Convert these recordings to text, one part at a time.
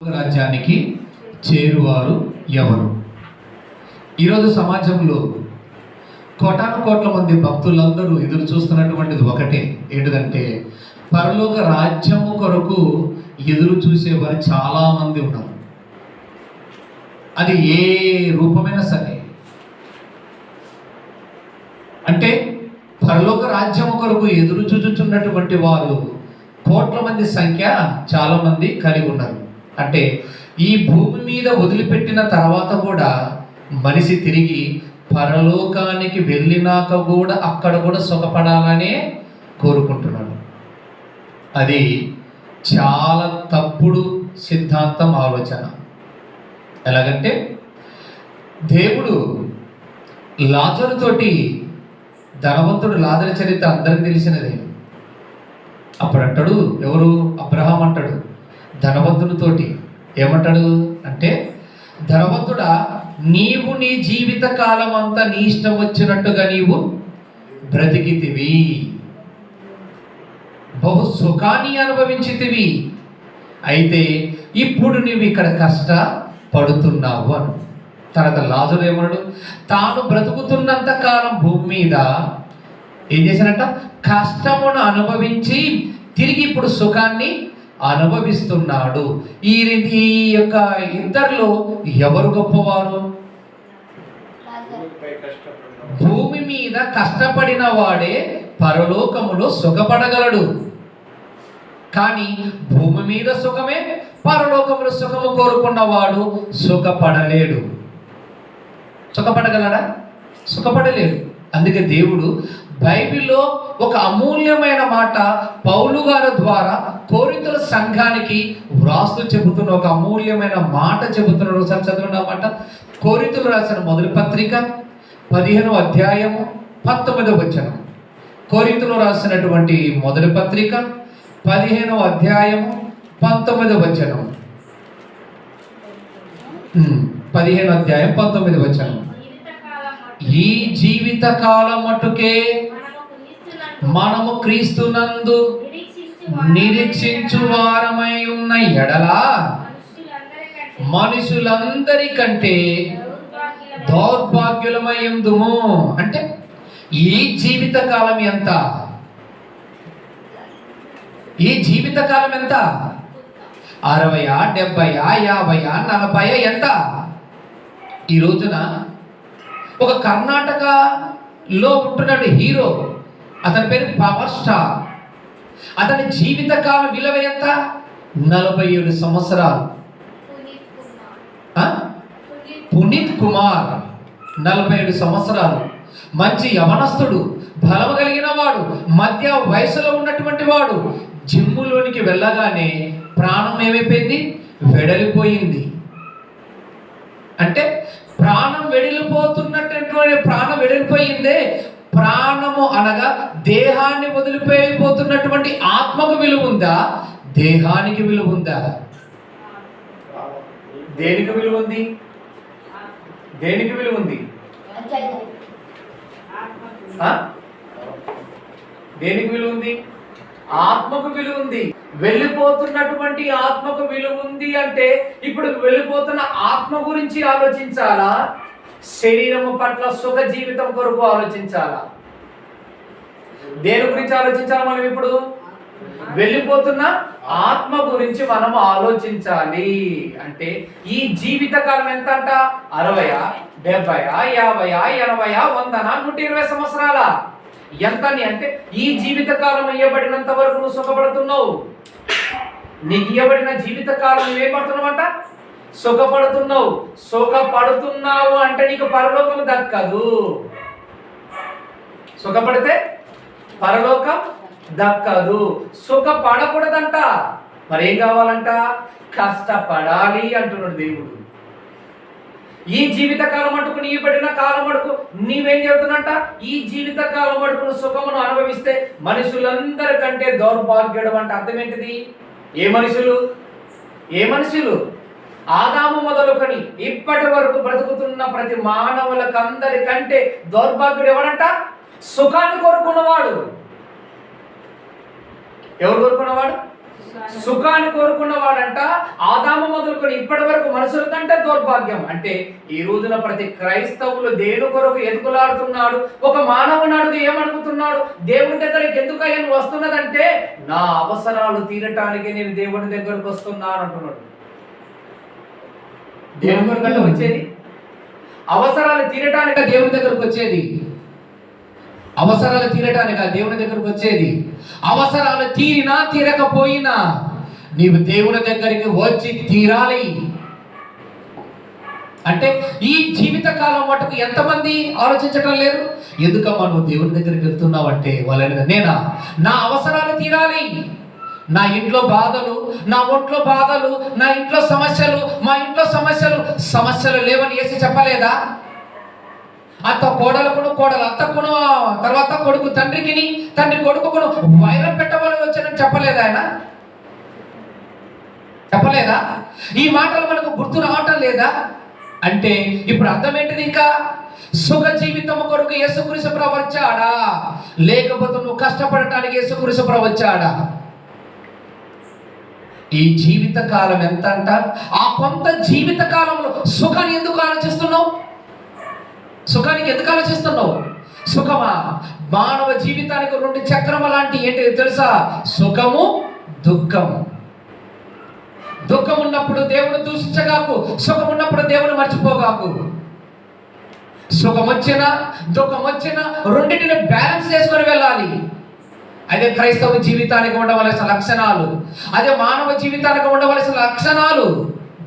రాజ్యానికి చేరువారు ఎవరు? ఈరోజు సమాజంలో కోటాను కోట్ల మంది భక్తులందరూ ఎదురు చూస్తున్నటువంటిది ఒకటే, ఏంటిదంటే పరలోక రాజ్యము కొరకు ఎదురు చూసేవారు చాలామంది ఉన్నారు. అది ఏ రూపమైనా సరే, అంటే పరలోక రాజ్యము కొరకు ఎదురు చూచుచున్నటువంటి వారు కోట్ల మంది సంఖ్య చాలా మంది కలిగి ఉన్నారు. అంటే ఈ భూమి మీద వదిలిపెట్టిన తర్వాత కూడా మనిషి తిరిగి పరలోకానికి వెళ్ళినాక కూడా అక్కడ కూడా సుఖపడాలనే కోరుకుంటున్నాడు. అది చాలా తప్పుడు సిద్ధాంతం, ఆలోచన. ఎలాగంటే దేవుడు లాజరు తోటి, ధనవంతుడు లాజరు చరిత్ర అందరికి తెలిసినదే. అప్పుడు అంటాడు, ఎవరు? అబ్రహాం అంటాడు ధనవంతునితోటి, ఏమంటాడు అంటే, ధనవంతుడా, నీవు నీ జీవిత కాలం అంతా నీ ఇష్టం వచ్చినట్టుగా నీవు బ్రతికితివి, బహు సుఖాన్ని అనుభవించితివి, అయితే ఇప్పుడు నీవు ఇక్కడ కష్టపడుతున్నావు అను. తర్వాత లాజరు ఏమన్నాడు? తాను బ్రతుకుతున్నంత కాలం భూమి మీద ఏం చేశానంట? కష్టమును అనుభవించి తిరిగి ఇప్పుడు సుఖాన్ని అనుభవిస్తున్నాడు. ఈ యొక్క ఇద్దరిలో ఎవరు గొప్పవారు? భూమి మీద కష్టపడిన వాడే పరలోకములో సుఖపడగలడు. కానీ భూమి మీద సుఖమే, పరలోకములో సుఖము కోరుకున్నవాడు సుఖపడలేడు. సుఖపడగలడా? సుఖపడలేడు. అందుకే దేవుడు బైబిల్లో ఒక అమూల్యమైన మాట పౌలు గారి ద్వారా కొరింథీయుల సంఘానికి వ్రాస్తూ చెబుతున్న ఒక అమూల్యమైన మాట చెబుతున్నాడు. ఒకసారి చదవండి ఆ మాట. కొరింథీయులకు రాసిన మొదటి పత్రిక 15వ అధ్యాయము 19వ వచనం. కొరింథీయులకు రాసినటువంటి మొదటి పత్రిక 15వ అధ్యాయము 19వ వచనం. 15వ అధ్యాయం 19వ వచనం. ఈ జీవిత కాలం మట్టుకే మనము క్రీస్తునందు నిరీక్షించు వారమై ఉన్న ఎడల మనుషులందరికంటే దౌర్భాగ్యులమై ఉందుము. అంటే ఈ జీవిత కాలం ఎంత? ఈ జీవిత కాలం ఎంత? 60, 70, 50, 40 ఎంత? ఈ రోజున ఒక కర్ణాటకలో ఉంటున్నాడు హీరో, అతని పేరు పవర్ స్టార్. అతని జీవిత కాలం విలువ ఎంత? 47 సంవత్సరాలు. పునీత్ కుమార్ 47 సంవత్సరాలు. మంచి యవనస్తుడు, బలం కలిగిన వాడు, మధ్య వయసులో ఉన్నటువంటి వాడు. జిమ్ములోనికి వెళ్ళగానే ప్రాణం ఏమైపోయింది? వెడలిపోయింది. అంటే ప్రాణం వెడిలిపోతున్నటువంటి ప్రాణం వెడిలిపోయిందే. ప్రాణము అనగా దేహాన్ని వదిలిపోయిపోతున్నటువంటి ఆత్మకు విలువ ఉందా? దేహానికి విలువ ఉందా? దేనికి విలువ ఉంది? దేనికి విలువ ఉంది? దేనికి విలువ ఉంది? ఆత్మకు విలువ ఉంది. వెళ్ళిపోతున్నటువంటి ఆత్మకు విలువ ఉంది. అంటే ఇప్పుడు వెళ్ళిపోతున్న ఆత్మ గురించి ఆలోచించాలా? శరీరము పట్ల సుఖ జీవితం కొరకు ఆలోచించాలా? దేని గురించి ఆలోచించాలి మనం? ఇప్పుడు వెళ్ళిపోతున్న ఆత్మ గురించి మనం ఆలోచించాలి. అంటే ఈ జీవిత కాలం ఎంత అంట? 60, 70, 50, 80, 100, 120 సంవత్సరాల ఎంతని? అంటే ఈ జీవిత కాలం ఇవ్వబడినంత వరకు నువ్వు సుఖపడుతున్నావు. నీకు ఇవ్వబడిన జీవిత కాలం నువ్వేపడుతున్నావంట? సుఖపడుతున్నావు. సుఖపడుతున్నావు అంటే నీకు పరలోకం దక్కదు. సుఖపడితే పరలోకం దక్కదు. సుఖపడకూడదంట. మరి ఏం కావాలంట? కష్టపడాలి అంటున్నాడు దేవుడు. ఈ జీవిత కాలం మటుకు నీ పడిన కాలం మటుకు నీవేం చెబుతున్నట్ట? ఈ జీవిత కాలం మటుకు సుఖమును అనుభవిస్తే మనుషులందరికంటే దౌర్భాగ్యుడు అంటే అర్థం ఏంటిది? ఏ మనుషులు? ఏ మనుషులు? ఆదాము మొదలుకొని ఇప్పటి వరకు బ్రతుకుతున్న ప్రతి మానవులకందరికంటే దౌర్భాగ్యుడు ఎవడంట? సుఖాన్ని కోరుకున్నవాడు. ఎవరు కోరుకున్నవాడు? సుఖాన్ని కోరుకున్న వాడంట ఆదాము మొదలుకొని ఇప్పటి వరకు మనుషుల కంటే దౌర్భాగ్యం. అంటే ఈ రోజున ప్రతి క్రైస్తవులు దేని కొరకు ఎదుకులాడుతున్నాడు? ఒక మానవుని అడుగు ఏమడుగుతున్నాడు? దేవుని దగ్గరికి ఎందుకు అయ్యను వస్తున్నదంటే నా అవసరాలు తీరటానికి నేను దేవుని దగ్గరకు వస్తున్నాను అంటున్నాడు. దేవుని కొరకు వచ్చేది అవసరాలు తీరటానిక దేవుని దగ్గరకు వచ్చేది. అవసరాలు తీరటానిక దేవుని దగ్గరకు వచ్చేది. అవసరాలు తీరినా తీరకపోయినా నీవు దేవుని దగ్గరికి వచ్చి తీరాలి. అంటే ఈ జీవిత కాలం మటుకు ఎంతమంది ఆలోచించటం లేదు? ఎందుకమ్మా నువ్వు దేవుని దగ్గరికి వెళ్తున్నావు అంటే వాళ్ళని నేనా నా అవసరాలు తీరాలి, నా ఇంట్లో బాధలు, నా ఒంట్లో బాధలు, నా ఇంట్లో సమస్యలు, మా ఇంట్లో సమస్యలు లేవని యేసు చెప్పలేదా? అత్త కోడలకును, కోడలు అత్తకును, తర్వాత కొడుకు తండ్రికి, తండ్రి కొడుకును వైరం పెట్టవలసి వచ్చానని చెప్పలేదా ఆయన? చెప్పలేదా? ఈ మాటలు మనకు గుర్తు రావటం లేదా? అంటే ఇప్పుడు అర్థం ఏంటిది? ఇంకా సుఖ జీవితం కొరకు యేసుక్రీస్తు ప్రభువు వచ్చాడా, లేకపోతే నువ్వు కష్టపడటానికి యేసుక్రీస్తు ప్రభువు వచ్చాడా? ఈ జీవిత కాలం ఎంత అంట? ఆ కొంత జీవిత కాలంలో సుఖాన్ని ఎందుకు ఆలోచిస్తున్నావు? సుఖానికి ఎందుకు ఆలోచిస్తున్నావు? సుఖమా? మానవ జీవితానికి రెండు చక్రము లాంటి ఏంటి తెలుసా? సుఖము, దుఃఖము. దుఃఖం ఉన్నప్పుడు దేవుని దూషించగాకు, సుఖం ఉన్నప్పుడు దేవుని మర్చిపోగాకు. సుఖం వచ్చినా దుఃఖం వచ్చినా రెండింటిని బ్యాలెన్స్ చేసుకొని వెళ్ళాలి. అదే క్రైస్తవ జీవితానికి ఉండవలసిన లక్షణాలు, అదే మానవ జీవితానికి ఉండవలసిన లక్షణాలు.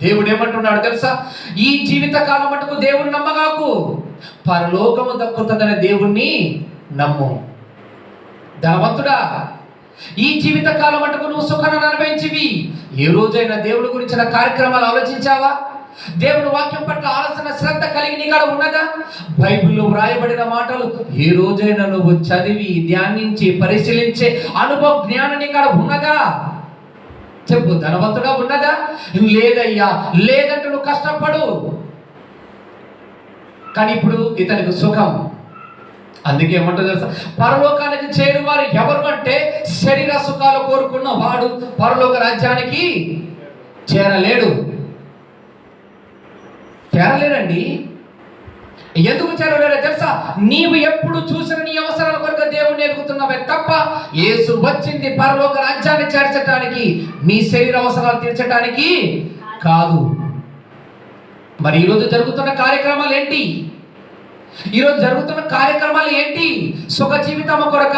దేవుడు ఏమంటున్నాడు తెలుసా? ఈ జీవిత కాలం మటుకు దేవుని నమ్మగాకు, పరలోకము దక్కుతుందనే దేవుణ్ణి నమ్ము. ధనవంతుడా, ఈ జీవిత కాలం మటుకు నువ్వు సుఖాన్ని అనుభవించివి. ఏ రోజైనా దేవుడి గురించిన కార్యక్రమాలు ఆలోచించావా? దేవుని వాక్యం పట్ల ఆలోచన శ్రద్ధ కలిగి నీ కాడ ఉన్నదా? బైబిల్లో వ్రాయబడిన మాటలు ఏ రోజైనా నువ్వు చదివి ధ్యానించి పరిశీలించే అనుభవ జ్ఞానం నీ కాడ ఉన్నదా? చెప్పు, ధనవంతుడా ఉన్నదా? లేదయ్యా. లేదంటే నువ్వు కష్టపడు. కానీ ఇప్పుడు ఇతనికి సుఖం. అందుకే ఏమంటో తెలుసా? పరలోకానికి చేరువారు ఎవరు అంటే శరీర సుఖాలు కోరుకున్న వాడు పరలోక రాజ్యానికి చేరలేడండి. ఎందుకు చేరలేడో తెలుసా? నీవు ఎప్పుడు చూసిన నీ అవసరాల కొరకు దేవుణ్ణి ఎదుగుతున్నావే తప్ప యేసు వచ్చింది పరలోక రాజ్యాన్ని చేర్చడానికి, నీ శరీర అవసరాలు తీర్చడానికి కాదు. మరి ఈరోజు జరుగుతున్న కార్యక్రమాలు ఏంటి? సుఖ జీవితం కొరక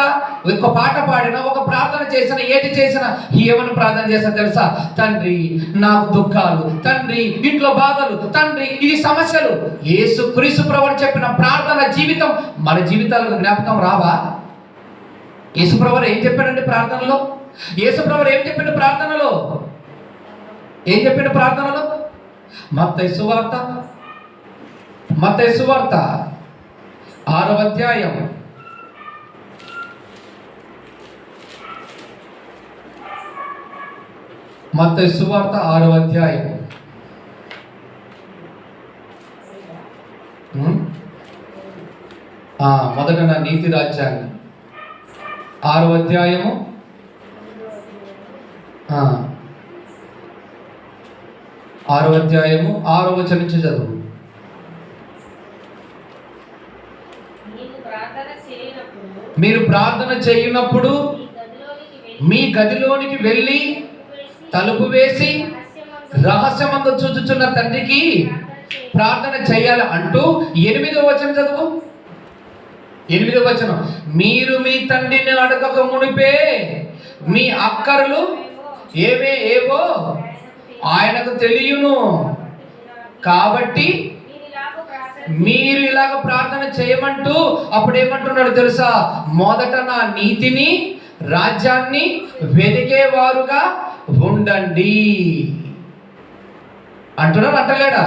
ఒక పాట పాడినా, ఒక ప్రార్థన చేసిన, ఏది చేసినా ఏమని ప్రార్థన చేసినా తెలుసా? తండ్రి నాకు దుఃఖాలు, తండ్రి ఇంట్లో బాధలు, తండ్రి ఇది సమస్యలు. యేసుక్రీస్తు ప్రభువు చెప్పిన ప్రార్థన జీవితం మన జీవితాలకు జ్ఞాపకం రావా? యేసు ప్రభువు ఏం చెప్పాడండి ప్రార్థనలో? యేసు ప్రభువు ఏం చెప్పిన ప్రార్థనలో? మత్తయి సువార్త 6వ అధ్యాయం 6వ అధ్యాయం మొదట నా నీతి రాజ్యాన్ని 6వ అధ్యాయము 6వ వచనం నుంచి చదువు. మీరు ప్రార్థన చేయనప్పుడు మీ గదిలోనికి వెళ్ళి తలుపు వేసి రహస్యమందు చూచుచున్న తండ్రికి ప్రార్థన చేయాలి అంటూ 8వ వచనం చదువు. 8వ వచనం, మీరు మీ తండ్రిని అడగక మునిపే మీ అక్కర్లు ఏవో ఆయనకు తెలియను, కాబట్టి మీరు ఇలాగ ప్రార్థన చేయమంటూ అప్పుడు ఏమంటున్నాడు తెలుసా? మొదట నా నీతిని రాజ్యాన్ని వెతికేవారుగా ఉండండి అంటున్నాడు. అంటలేడా?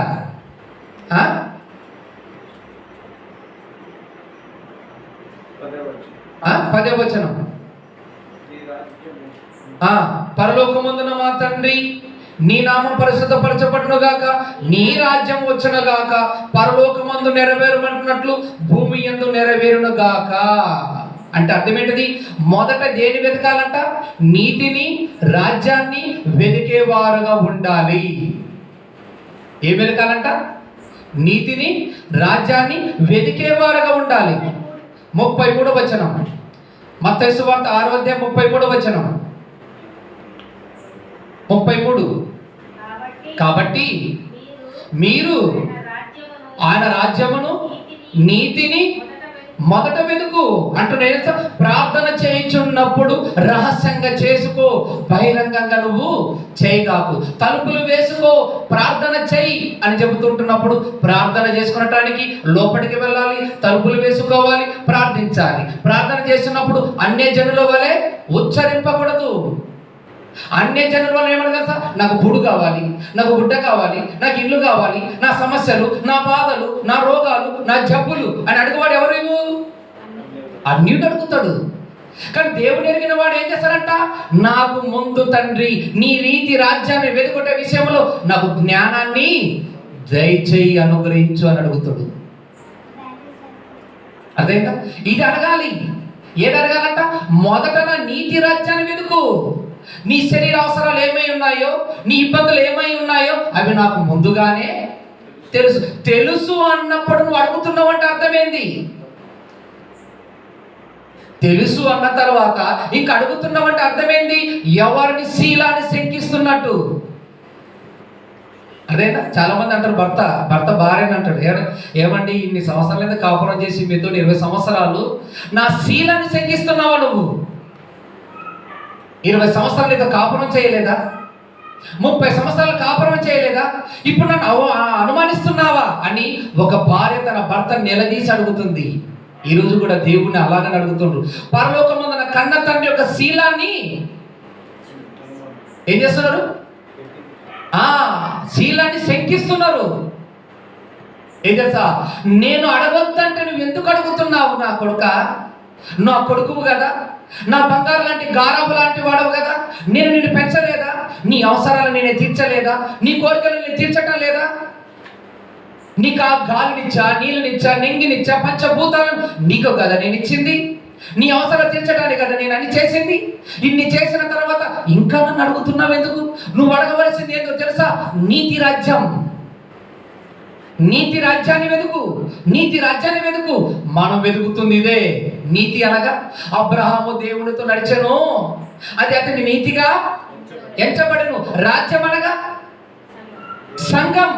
10వ వచనం, పరలోకమందున మా తండ్రి నీ నామం పరిశుద్ధపరచబడును గాక, నీ రాజ్యం వచ్చును గాక, పరలోకమందు నెరవేరుమంటున్నట్లు భూమి యందు నెరవేరును గాక. అంటే అర్థం ఏంటిది? మొదట దేని వెతకాలంట? నీతిని, రాజ్యాన్ని వెతికేవారుగా ఉండాలి. ఏం వెతకాలంట? నీతిని, రాజ్యాన్ని వెతికేవారుగా ఉండాలి. 33వ వచనం, మత్తయి సువార్త 6వ అధ్యాయం 33వ వచనం. 33. కాబట్టి మీరు ఆయన రాజ్యమును, నీతిని మొదట వెతుకు అంటున్నా. ప్రార్థన చేయించున్నప్పుడు రహస్యంగా చేసుకో, బహిరంగంగా నువ్వు చేయగాకు. తలుపులు వేసుకో, ప్రార్థన చేయి అని చెబుతుంటున్నప్పుడు ప్రార్థన చేసుకునటానికి లోపలికి వెళ్ళాలి, తలుపులు వేసుకోవాలి, ప్రార్థించాలి. ప్రార్థన చేస్తున్నప్పుడు అన్య జనుల వలె ఉచ్చరింపకూడదు. అన్య జనుల ఏమన్నా తెలుసా? నాకు గుడు కావాలి, నాకు గుడ్డ కావాలి, నాకు ఇల్లు కావాలి, నా సమస్యలు, నా బాధలు, నా రోగాలు, నా జబ్బులు అని అడుగువాడు ఎవరు? అన్యుడు అడుగుతాడు. కానీ దేవుని ఎరిగిన వాడు ఏం చేస్తాడంట? నాకు ముందు తండ్రి నీ రీతి రాజ్యాన్ని వెతుకునే విషయంలో నాకు జ్ఞానాన్ని దయచేయి, అనుగ్రహించు అని అడుగుతాడు. అదేంట ఇది అడగాలి. ఏది అడగాలంట? మొదట నా నీతి రాజ్యాన్ని వెతుకు. నీ శరీర అవసరాలు ఏమై ఉన్నాయో, నీ ఇబ్బందులు ఏమై ఉన్నాయో అవి నాకు ముందుగానే తెలుసు. తెలుసు అన్నప్పుడు నువ్వు అడుగుతున్నావు అంటే అర్థమైంది. తెలుసు అన్న తర్వాత ఇంక అడుగుతున్నావు అంటే అర్థమైంది ఎవరిని? శీలాన్ని శంకిస్తున్నట్టు. అదేనా? చాలా మంది అంటారు భర్త భార్యని అంటాడు, ఏమండి ఇన్ని సంవత్సరాల మీద కాపురం చేసి మీతో 20 సంవత్సరాలు నా శీలాన్ని శంకిస్తున్నావా? నువ్వు 20 సంవత్సరాలు నీతో కాపురం చేయలేదా? 30 సంవత్సరాలు కాపురం చేయలేదా? ఇప్పుడు నన్ను అనుమానిస్తున్నావా అని ఒక భార్య తన భర్త నిలదీసి అడుగుతుంది. ఈరోజు కూడా దేవుణ్ణి అలాగని అడుగుతుండ్రు. పరలోకమందున కన్న తండ్రి యొక్క శీలాన్ని ఏం చేస్తున్నారు? శీలాన్ని శంకిస్తున్నారు. ఏం తెలుసా? నేను అడగొద్దంటే నువ్వు ఎందుకు అడుగుతున్నావు? నా కొడుక, నా కొడుకువు కదా, నా బంగారు లాంటి గారాబు లాంటి వాడవు కదా, నేను నిన్ను పెంచలేదా? నీ అవసరాలు నేనే తీర్చలేదా? నీ కోరికలు నేను తీర్చటం లేదా? నీకు ఆ గాలినిచ్చా, నీళ్ళనిచ్చా, నెంగినిచ్చా, పంచభూతాలను నీకు కదా నేను ఇచ్చింది. నీ అవసరం తీర్చడానికి కదా నేను అన్ని చేసింది. ఇన్ని చేసిన తర్వాత ఇంకా నన్ను అడుగుతున్నావు ఎందుకు? నువ్వు అడగవలసింది ఏంటో తెలుసా? నీతి రాజ్యం. నీతి రాజ్యాన్ని వెతుకు, నీతి రాజ్యాన్ని వెతుకు. మనం వెతుకుతుంది ఇదే. నీతి అనగా అబ్రహాము దేవునితో నడిచెను, అది అతని నీతిగా ఎంచబడెను. రాజ్యం అనగా సంఘం.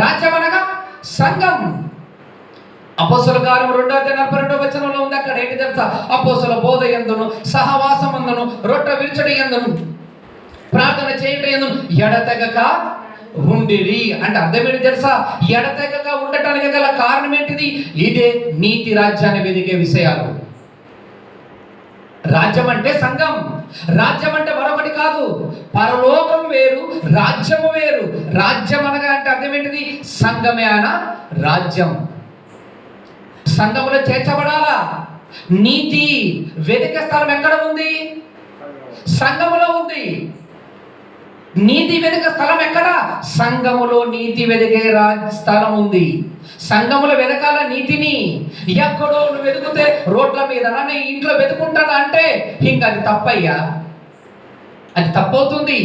రాజ్యం అనగా సంఘం. అపోస్తల కార్యము 2:42 వచనంలో ఉంది. అక్కడ ఏంటి తెలుసా? అపోస్తల బోధ యందును, సహవాసం యందును, రొట్టె విరుచుట యందును, ప్రార్థన చేయుట యందును ఎడతెగక ఉండిరి. అంటే అర్థం ఏంటి తెలుసా? ఎడతెగక ఉండటానికి గల కారణం ఏంటిది? ఇదే నీతి రాజ్యాన్ని వెతికే విషయాలు. రాజ్యం అంటే సంఘం. రాజ్యం అంటే మరొకటి కాదు. పరలోకం వేరు, రాజ్యము వేరు. రాజ్యం అనగా అంటే అర్థం ఏంటిది? సంఘమే అన రాజ్యం. సంఘములో చేర్చబడాలా. నీతి వెతికే స్థలం ఎక్కడ ఉంది? సంఘములో ఉంది. నీతి వెతికే స్థలం ఎక్కడ? సంఘములో నీతి వెతికే స్థలం ఉంది. సంఘములో వెతకాల నీతిని. ఎక్కడో నువ్వు వెతుకుతే రోడ్ల మీద, నన్ను ఇంట్లో వెతుకుంటాను అంటే ఇంకా అది తప్పయ్యా, అది తప్పవుతుంది.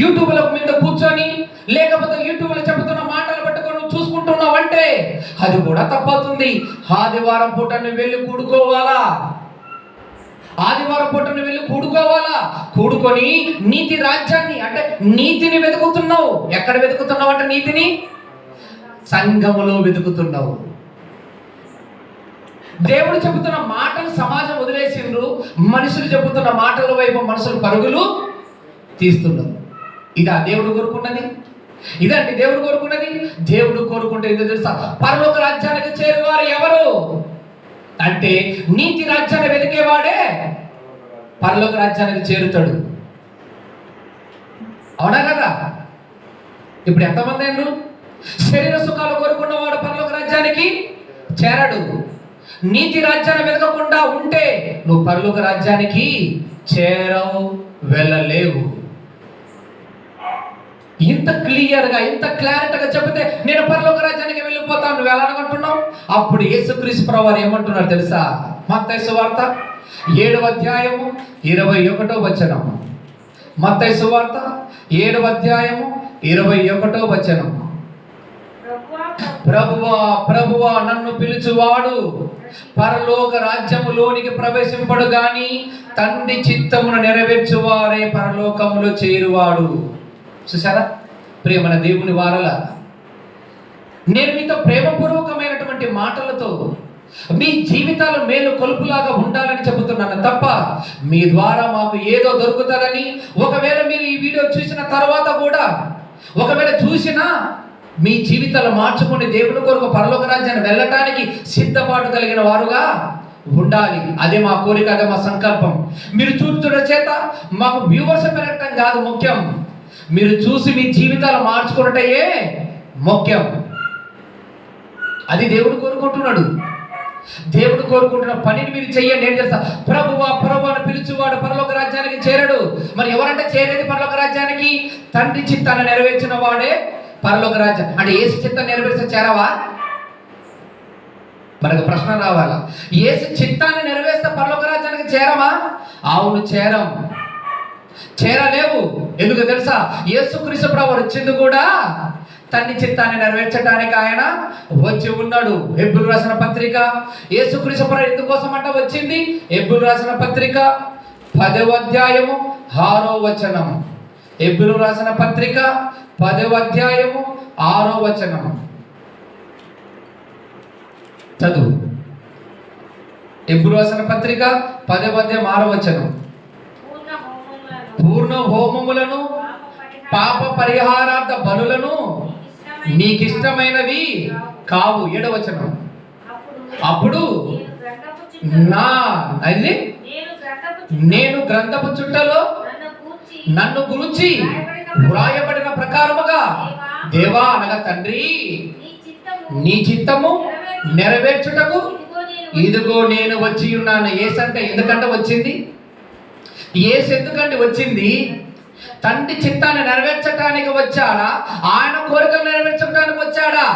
యూట్యూబ్ల మీద కూర్చొని లేకపోతే యూట్యూబ్లో చెబుతున్న మాటలు పట్టుకొని నువ్వు చూసుకుంటున్నావు అంటే అది కూడా తప్పవుతుంది. ఆదివారం పూట నువ్వు వెళ్ళి కూడుకోవాలా. ఆదివారం పూట నువ్వు వెళ్ళి కూడుకోవాలా. కూడుకొని నీతి రాజ్యాన్ని అంటే నీతిని వెతుకుతున్నావు. ఎక్కడ వెతుకుతున్నావు అంటే నీతిని సంఘములో వెతుకుతున్నావు. దేవుడు చెబుతున్న మాటలు సమాజం వదిలేసిండ్రు. మనుషులు చెబుతున్న మాటల వైపు మనుషులు పరుగులు తీస్తున్నారు. ఇదా దేవుడు కోరుకున్నది? ఇదండి దేవుడు కోరుకున్నది. దేవుడు కోరుకుంటే ఏదో తెలుసా? పరలోక రాజ్యానికి చేరువారు ఎవరు అంటే నీతి రాజ్యాన్ని వెతికేవాడే పరలోక రాజ్యానికి చేరుతాడు. అవునా కదా? ఇప్పుడు ఎంతమంది అయినరు? శరీర సుఖాలు కోరుకున్నవాడు పరలోక రాజ్యానికి చేరడు. నీతి రాజ్యాన్ని వెతకకుండా ఉంటే నువ్వు పరలోక రాజ్యానికి చేరవు, వెళ్ళలేవు. ఇంత క్లియర్గా ఇంత క్లారిటీగా చెబితే నేను పరలోక రాజ్యానికి వెళ్ళిపోతాను, నువ్వు ఎలా అనుకుంటున్నావు? అప్పుడు యేసుక్రీస్తు ప్రభువారు ఏమంటున్నారు తెలుసా? మత్తయి సువార్త 7వ అధ్యాయము 21వ వచనం. మత్తయి సువార్త 7వ అధ్యాయము 21వ వచనం. ప్రభువా ప్రభువా నన్ను పిలుచువాడు పరలోక రాజ్యములోనికి ప్రవేశింపడు గాని తండ్రి చిత్తమును నెరవేర్చువారే పరలోకములో చేరువాడు. చూసారా ప్రియమైన దేవుని వారల, నేను మీతో ప్రేమపూర్వకమైనటువంటి మాటలతో మీ జీవితాలు మేలు కొలుపులాగా ఉండాలని చెబుతున్నాను తప్ప మీ ద్వారా మాకు ఏదో దొరుకుతుందని, ఒకవేళ మీరు ఈ వీడియో చూసిన తర్వాత కూడా ఒకవేళ చూసినా మీ జీవితాలు మార్చుకుని దేవుని కొరకు పరలోక రాజ్యాన్ని వెళ్ళటానికి సిద్ధపాటు కలిగిన వారుగా ఉండాలి. అదే మా కోరిక, అదే మా సంకల్పం. మీరు చూస్తున్న చేత మాకు వ్యూవర్స్ పెరగటం కాదు ముఖ్యం, మీరు చూసి మీ జీవితాలు మార్చుకున్నట్టయే ముఖ్యం. అది దేవుడు కోరుకుంటున్నాడు. దేవుడు కోరుకుంటున్న పనిని మీరు చెయ్యండి. ఏం చేస్తా? ప్రభువా ప్రభువా అని పిలుచువాడు పరలోక రాజ్యానికి చేరడు. మరి ఎవరంటే చేరేది పరలోక రాజ్యానికి? తండ్రి చిత్తాన్ని నెరవేర్చిన వాడే పరలోక రాజ్యం. అంటే యేసు చిత్తాన్ని నెరవేర్చే చేరవా? మనకు ప్రశ్న రావాలా? యేసు చిత్తాన్ని నెరవేర్స్తే పరలోక రాజ్యానికి చేరమా? అవును, చేరలేవు. ఎందుకు తెలుసా? యేసుక్రీస్తు ప్రభువు వచ్చింది కూడా తండ్రి చిత్తాన్ని నెరవేర్చడానికి ఆయన వచ్చి ఉన్నాడు. హెబ్రీయులకు రాసిన పత్రిక, యేసుక్రీస్తు ప్రభువు ఎందుకోసం అంట వచ్చింది? హెబ్రీయులకు రాసిన పత్రిక 10వ అధ్యాయము 6వ వచనం. హెబ్రీయులకు రాసిన పత్రిక 10వ అధ్యాయము 6వ వచనం చదువు. హెబ్రీయులకు రాసిన పత్రిక 10వ అధ్యాయం 6వ వచనం. పూర్ణ హోమములను పాప పరిహారార్థ బలులను నీకిష్టమైనవి కావు. 7వ వచనం. అప్పుడు నేను గ్రంథపు చుట్టలో నన్ను గురించి వ్రాయబడిన ప్రకారముగా దేవా అనగా తండ్రి నీ చిత్తము నెరవేర్చుటకు ఇదిగో నేను వచ్చి ఉన్నాను. ఏసంటే ఎందుకంటే వచ్చింది? యేసు ఎందుకంటే వచ్చింది? తండ్రి చిత్తాన్ని నెరవేర్చడానికి వచ్చాడా? ఆయన కోరికలు నెరవేర్చడానికి వచ్చాడా?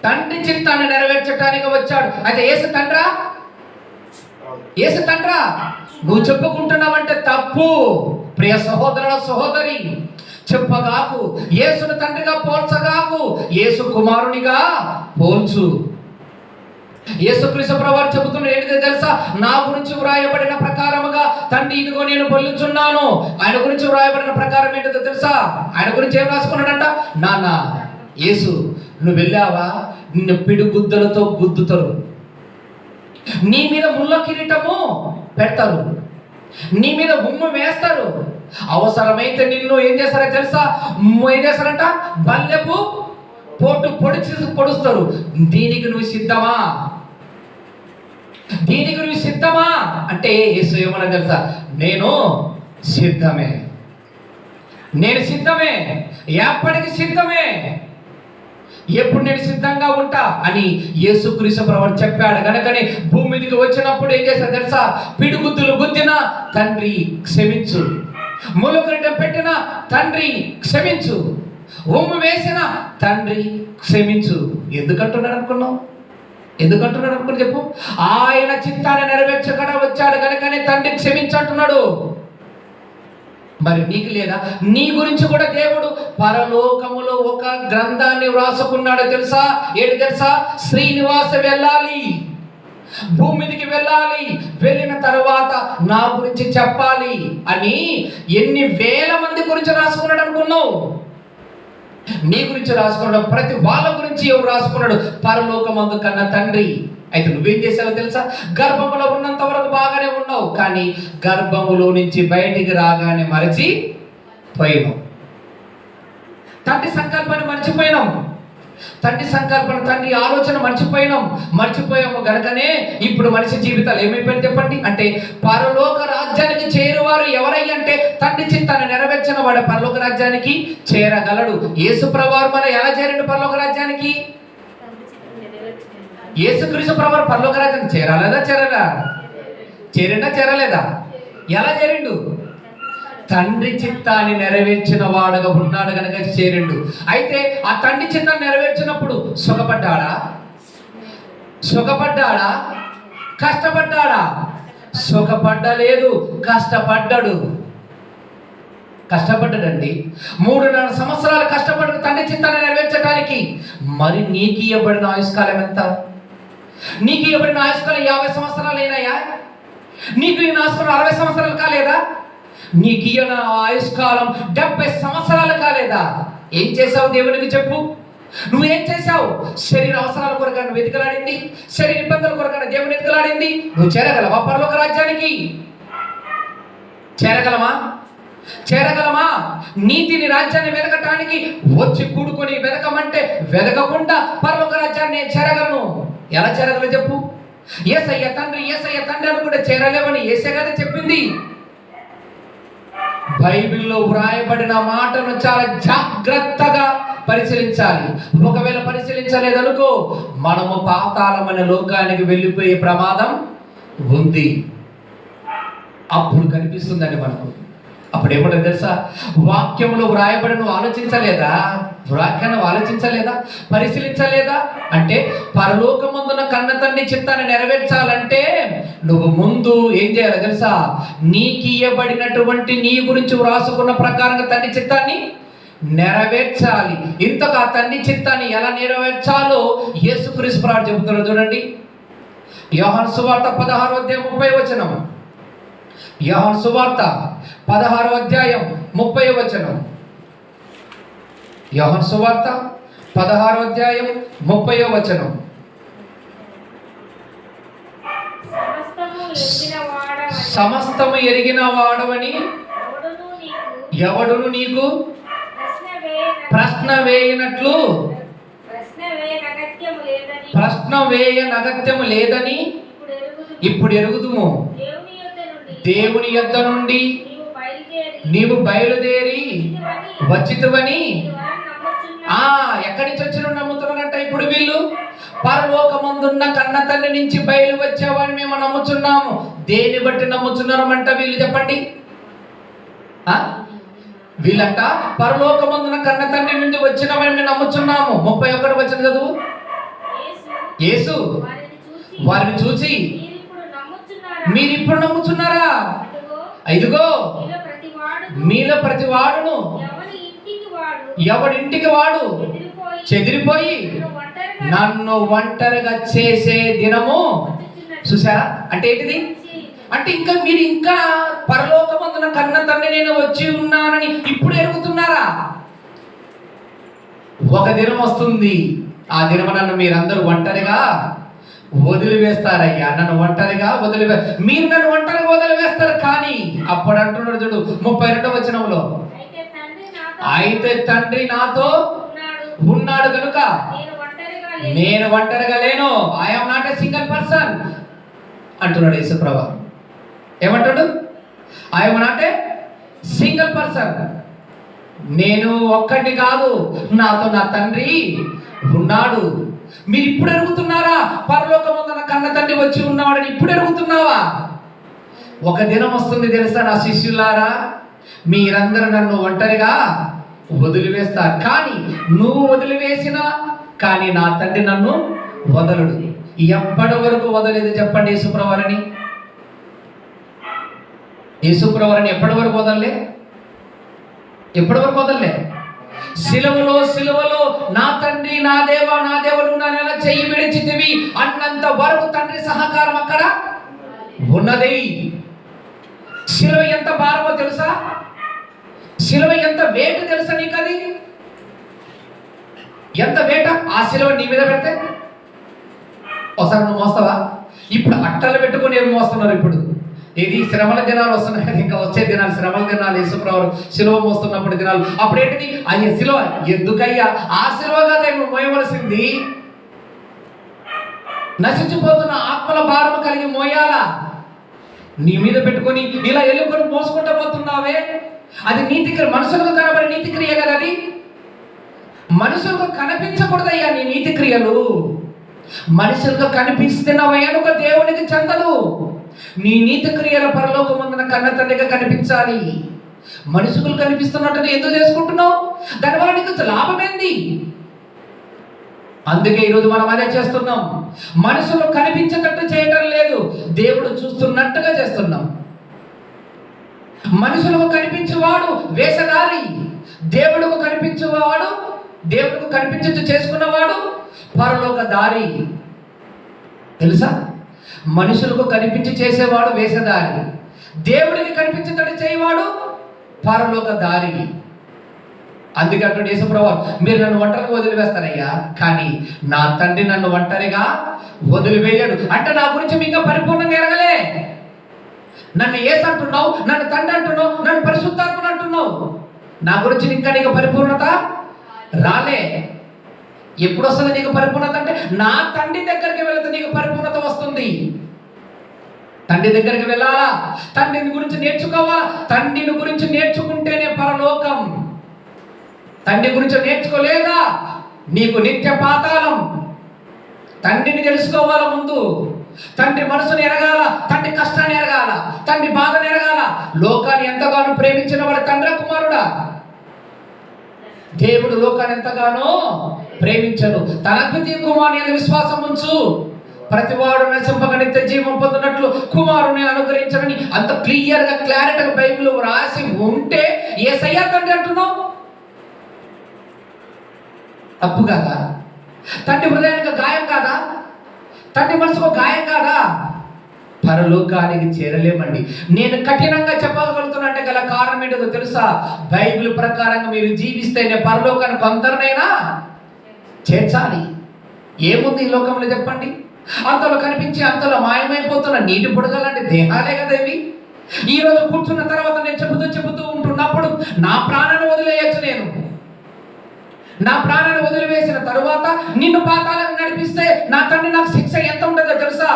తండ్రి చిత్తాన్ని నెరవేర్చడానికి వచ్చాడు. అయితే యేసు తండ్రా? యేసు తండ్రా నువ్వు చెప్పుకుంటున్నావంటే తప్పు. ప్రియ సహోదరుల సహోదరి, చెప్పగాకు. యేసును తండ్రిగా పోల్చగాకు, యేసు కుమారునిగా పోల్చు. యేసుక్రీస్తు ప్రభువారు చెబుతున్న ఏంటిదో తెలుసా? నా గురించి వ్రాయబడిన ప్రకారముగా తండ్రి ఇదిగో నేను బలుచున్నాను. ఆయన గురించి వ్రాయబడిన ప్రకారం ఏంటిదో తెలుసా? ఆయన గురించి ఏం రాసుకున్నాడంట? నాన్న యేసు నువ్వు వెళ్ళావా, నిన్ను పిడిగుద్దలతో గుద్దుతారు, నీ మీద ముళ్ళ కిరీటము పెడతారు, నీ మీద ఉమ్ము వేస్తారు, అవసరమైతే నిన్ను ఏం చేస్తారో తెలుసా? ఏం చేస్తారంట? బల్లెపు పోటు పొడుస్తారు. దీనికి నువ్వు సిద్ధమా? దీనికి నువ్వు సిద్ధమా అంటే యేసు ఏమన్నా తెలుసా? నేను సిద్ధమే, నేను సిద్ధమే, ఎప్పటికి సిద్ధమే, ఎప్పుడు నేను సిద్ధంగా ఉంటా అని యేసుక్రీస్తు ప్రభువు చెప్పాడు. కనుకనే భూమి మీదకి వచ్చినప్పుడు ఏం చేశాడు తెలుసా? పిడిగుద్దులు గుద్దిన తండ్రి క్షమించు, ములుకరిటం పెట్టిన తండ్రి క్షమించు, ఉమ్ము వేసిన తండ్రి క్షమించు. ఎందుకంటున్నాడు అనుకున్నావు? ఎందుకంటున్నాడు అనుకుని చెప్పు. ఆయన చిత్తాన్ని నెరవేర్చకుండా వచ్చాడు కనుకనే తండ్రి క్షమించంటున్నాడు. మరి నీకు లేదా? నీ గురించి కూడా దేవుడు పరలోకములో ఒక గ్రంథాన్ని వ్రాసుకున్నాడు తెలుసా? ఏంటి తెలుసా? శ్రీనివాస వెళ్ళాలి, భూమి మీదకి వెళ్ళాలి, వెళ్ళిన తర్వాత నా గురించి చెప్పాలి అని ఎన్ని వేల మంది గురించి రాసుకున్నాడు అనుకున్నావు? నీ గురించి రాసుకున్నాడు. ప్రతి వాళ్ళ గురించి ఎవరు రాసుకున్నాడు? పరలోకమందు కన్నా తండ్రి. అయితే నువ్వేం చేసావో తెలుసా? గర్భములో ఉన్నంత వరకు బాగానే ఉన్నావు, కానీ గర్భములో నుంచి బయటికి రాగానే మరచి పోయినావు. తండ్రి సంకల్పాన్ని మర్చిపోయినాం, తండ్రి సంకల్పన తండ్రి ఆలోచన మర్చిపోయాము గనకనే ఇప్పుడు మనిషి జీవితాలు ఏమైపోయింది చెప్పండి? అంటే పరలోక రాజ్యానికి చేరువారు ఎవరయ్యంటే తండ్రి చిత్తాన్ని నెరవేర్చిన వాడు పరలోక రాజ్యానికి చేరగలడు. యేసు ప్రభువారు మన ఎలా చేరిండు పరలోక రాజ్యానికి? యేసుక్రీస్తు ప్రభువారు పరలోక రాజ్యానికి చేరాలేదా? చేరిండా? చేరలేదా? ఎలా చేరిండు? తండ్రి చిత్తాన్ని నెరవేర్చిన వాడుగా ఉన్నాడు కనుక చేరిండు. అయితే ఆ తండ్రి చిత్తాన్ని నెరవేర్చినప్పుడు సుఖపడ్డాడా? సుఖపడ్డాడా? కష్టపడ్డాడా? సుఖపడ్డలేదు, కష్టపడ్డాడు. కష్టపడ్డాడండి. 3.5 సంవత్సరాలు కష్టపడ్డాడు తండ్రి చిత్తాన్ని నెరవేర్చడానికి. మరి నీకు ఇవ్వబడిన ఆయుష్కాలం ఎంత? నీకు ఇవ్వబడిన ఆయుష్కాలం 50 సంవత్సరాలు అయినాయా? నీకు ఈ ఆయుష్కాలం 60 సంవత్సరాలు కాలేదా? నీకు ఇయ్యన ఆయుష్కాలం 70 సంవత్సరాలు కాలేదా? ఏం చేసావు దేవునికి చెప్పు? నువ్వేం చేశావు? శరీర అవసరాల కొరకు నువ్వు వెతికలాడింది, శరీర ఇబ్బందుల కొరకు దేవుని వెతికలాడింది. నువ్వు చేరగలవా పరలోక రాజ్యానికి? చేరగలమా? చేరగలమా? నీతిని రాజ్యాన్ని వెతకటానికి వచ్చి కూడుకొని వెతకమంటే వెతకకుండా పరలోక రాజ్యాన్ని చేరగలను. ఎలా చేరగల చెప్పు? యేసయ్య తండ్రి అని కూడా చేరలేవని యేసే కదా చెప్పింది. బైబిల్లో వ్రాయబడిన మాటను చాలా జాగ్రత్తగా పరిశీలించాలి. ఒకవేళ పరిశీలించలేదనుకో మనము పాతాళమైన లోకానికి వెళ్ళిపోయే ప్రమాదం ఉంది. అప్పుడు కనిపిస్తుందండి మనకు. అప్పుడు ఏమంటారు తెలుసా? వాక్యములో వ్రాయబడి నువ్వు ఆలోచించలేదా? వాక్యాన్ని ఆలోచించలేదా? పరిశీలించలేదా? అంటే పరలోకమందున కన్న తండ్రి చిత్తాన్ని నెరవేర్చాలంటే నువ్వు ముందు ఏం చేయాలి తెలుసా? నీకు ఇయ్యబడినటువంటి నీ గురించి వ్రాసుకున్న ప్రకారంగా తండ్రి చిత్తాన్ని నెరవేర్చాలి. ఇంతగా తండ్రి చిత్తాన్ని ఎలా నెరవేర్చాలో యేసుక్రీస్తు ప్రభువు చెబుతున్నారు. చూడండి, యోహాను సువార్త 16వ అధ్యాయం 30వ వచనం. యోహాను సువార్త 16వ అధ్యాయం 30వ వచనం. యోహాను సువార్త 16వ అధ్యాయం 30వ వచనం. సమస్తము ఎరిగిన వాడవని ఎవడును నీకు ప్రశ్న వేయనట్లు ప్రశ్న వేయనగత్యము లేదని ఇప్పుడు ఎరుగుదుము. దేవుని యొద్ద నుండి నీవు బయలుదేరి వచ్చితివని. ఎక్కడి నుంచి వచ్చిన నమ్ముతున్నారంట ఇప్పుడు వీళ్ళు? పరలోకమందున్న కన్న తండ్రి నుంచి బయలు వచ్చేవాడిని మేము నమ్ముచున్నాము. దేన్ని బట్టి నమ్ముచున్నారమంట వీళ్ళు చెప్పండి? వీళ్ళంట పరలోకమందున కన్న తండ్రి నుండి వచ్చినవని మేము నమ్ముచున్నాము. 31వ వచనం చదువు. యేసు వారిని చూసి మీరిప్పుడు నమ్ముచున్నారా? ఇదిగో మీలో ప్రతి వాడును ఎవడింటికి వాడు చెదిరిపోయి నన్ను ఒంటరిగా చేసే దినము. చూసారా? అంటే ఏంటిది? అంటే మీరు ఇంకా పరలోకమందున కన్న తండ్రి నేను వచ్చి ఉన్నానని ఇప్పుడు ఎరుగుతున్నారా? ఒక దినం వస్తుంది, ఆ దినం నన్ను మీరందరూ ఒంటరిగా వదిలివేస్తారయ్యా. నన్ను ఒంటరిగా మీరు నన్ను ఒంటరిగా వదిలివేస్తారు. కానీ అప్పుడు అంటున్నాడు చూడు 32వ వచనంలో, అయితే తండ్రి నాతో ఉన్నాడు కనుక నేను ఒంటరిగా లేను. I'm not a single person అంటున్నాడు యేసు ప్రభువు. ఏమంటాడు? I'm not a single person. నేను ఒక్కడిని కాదు, నాతో నా తండ్రి ఉన్నాడు. మీరు ఇప్పుడు ఎరుగుతున్నారా? పరలోకమందున కన్న తండ్రి వచ్చి ఉన్నవాడని ఇప్పుడు ఎరుగుతున్నావా? ఒక దినం వస్తుంది తెలుసా నా శిష్యులారా, మీరందరూ నన్ను ఒంటరిగా వదిలివేస్తారు. కానీ నువ్వు వదిలివేసినా కానీ నా తండ్రి నన్ను వదలడు. ఎప్పటి వరకు వదలేదు చెప్పండి? యేసుప్రభువారిని ఎప్పటి వరకు వదలలే? ఎప్పటి వరకు వదలలే? సిలువలో నా తండ్రి నా దేవా నా దేవుడు నన్ను ఎలా చెయ్యి విడిచితివి అన్నంత వరకు తండ్రి సహకారం అక్కడ ఉన్నది. సిలువ ఎంత భారమో తెలుసా? సిలువ ఎంత వేట తెలుసా నీకు? అది ఎంత వేట? ఆ సిలువ నీ మీద పెడితే ఒకసారి నువ్వు మోస్తావా? ఇప్పుడు అట్టలు పెట్టుకొని ఏం మోస్తున్నారు? ఇప్పుడు ఇది శ్రమల దినాలు వస్తున్నాయి, ఇంకా వచ్చే దినాలు శ్రమల దినాలు. యేసుప్రభువు సిలువ మోస్తున్నప్పుడు దినాలు. అప్పుడు ఏంటిది? అయ్యా సిలువ ఎందుకయ్యా? ఆ సిలువ కదా నువ్వు మోయవలసింది. నశించిపోతున్న ఆత్మల భారం కలిగి మోయాలా? నీ మీద పెట్టుకొని ఇలా ఎల్లుకొని మోసుకుంటూ పోతున్నావే, అది నీతి క్రియ. మనుషులకు కనబడే నీతి క్రియ కదా అది. మనుషులకు కనిపించకూడదయ్యా నీ నీతి క్రియలు. మనుషులకు కనిపిస్తున్నవయ్యా ఒక దేవునికి చెందదు. నీ నీతి క్రియల పరలోకమందున కన్న తండ్రిగా కనిపించాలి. మనుషులు కనిపిస్తున్నట్టు ఎందుకు చేసుకుంటున్నావు? దానివల్ల నీకు లాభం ఏంది? అందుకే ఈరోజు మనం అదే చేస్తున్నాం. మనుషులు కనిపించేటట్టు చేయటం లేదు, దేవుడు చూస్తున్నట్టుగా చేస్తున్నాం. మనుషులకు కనిపించేవాడు వేషధారి, దేవుడుకు కనిపించేవాడు, దేవుడికి కనిపించచ్చు చేసుకున్నవాడు పరలోక దారి. తెలుసా? మనుషులకు కనిపించి చేసేవాడు వేషధారి, దేవుడికి కనిపించేటట్టు చేయవాడు పరలోక దారి. అందుకే అంటాడు యేసుప్రభు, మీరు నన్ను ఒంటరిగా వదిలివేస్తారయ్యా, కానీ నా తండ్రి నన్ను ఒంటరిగా వదిలివేయడు. అంటే నా గురించి మీకు పరిపూర్ణంగా ఎరగలే. నన్ను యేసు అంటున్నావు, నన్ను తండ్రి అంటున్నావు, నన్ను పరిశుద్ధాత్మ అంటున్నావు, నా గురించి ఇంకా నీకు పరిపూర్ణత రాలే. ఎప్పుడు వస్తుంది నీకు పరిపూర్ణత? అంటే నా తండ్రి దగ్గరికి వెళితే నీకు పరిపూర్ణత వస్తుంది. తండ్రి దగ్గరికి వెళ్ళాలా, తండ్రిని గురించి నేర్చుకోవాలా. తండ్రిని గురించి నేర్చుకుంటేనే పరలోకం. తండ్రి గురించి నేర్చుకోలేదా నీకు నిత్య పాతాళం. తండ్రిని తెలుసుకోవాలా ముందు, తండ్రి మనసుని ఎరగాల, తండ్రి కష్టాన్ని ఎరగాల, తండ్రి బాధను ఎరగాల. లోకాన్ని ఎంతగానో ప్రేమించిన వాడు తండ్రి కుమారుడా? దేవుడు లోకాన్ని ఎంతగానో ప్రేమించను, తన ద్వితీయ కుమారుని విశ్వాసం ఉంచు, ప్రతివాడు నశింపక నిత్య జీవం పొందినట్లు కుమారుని అనుగ్రహించని అంత క్లియర్గా క్లారిటీగా బైబిల్ రాసి ఉంటే యేసయ్య తండ్రి అంటున్నావు? తప్పు కాదా? తండ్రి హృదయానికి గాయం కాదా? తండ్రి మనసుకు గాయం కాదా? పరలోకానికి చేరలేమండి. నేను కఠినంగా చెప్పగలుగుతున్నట్టే గల కారణం ఏంటో తెలుసా? బైబిల్ ప్రకారంగా మీరు జీవిస్తేనే పరలోకానికి అందరినైనా చేర్చాలి. ఏముంది ఈ లోకంలో చెప్పండి? అంతలో కనిపించి అంతలో మాయమైపోతున్న నీటి బుడగలాంటి దేహాలే కదా ఇవి. ఈరోజు కూర్చున్న తర్వాత నేను చెబుతూ ఉంటున్నప్పుడు నా ప్రాణాన్ని వదిలేయచ్చు. నేను నా ప్రాణాన్ని వదిలివేసిన తరువాత నిన్ను పాతాళానికి నడిపిస్తే నా తండ్రి నాకు శిక్ష ఎంత ఉంటుందో తెలుసా?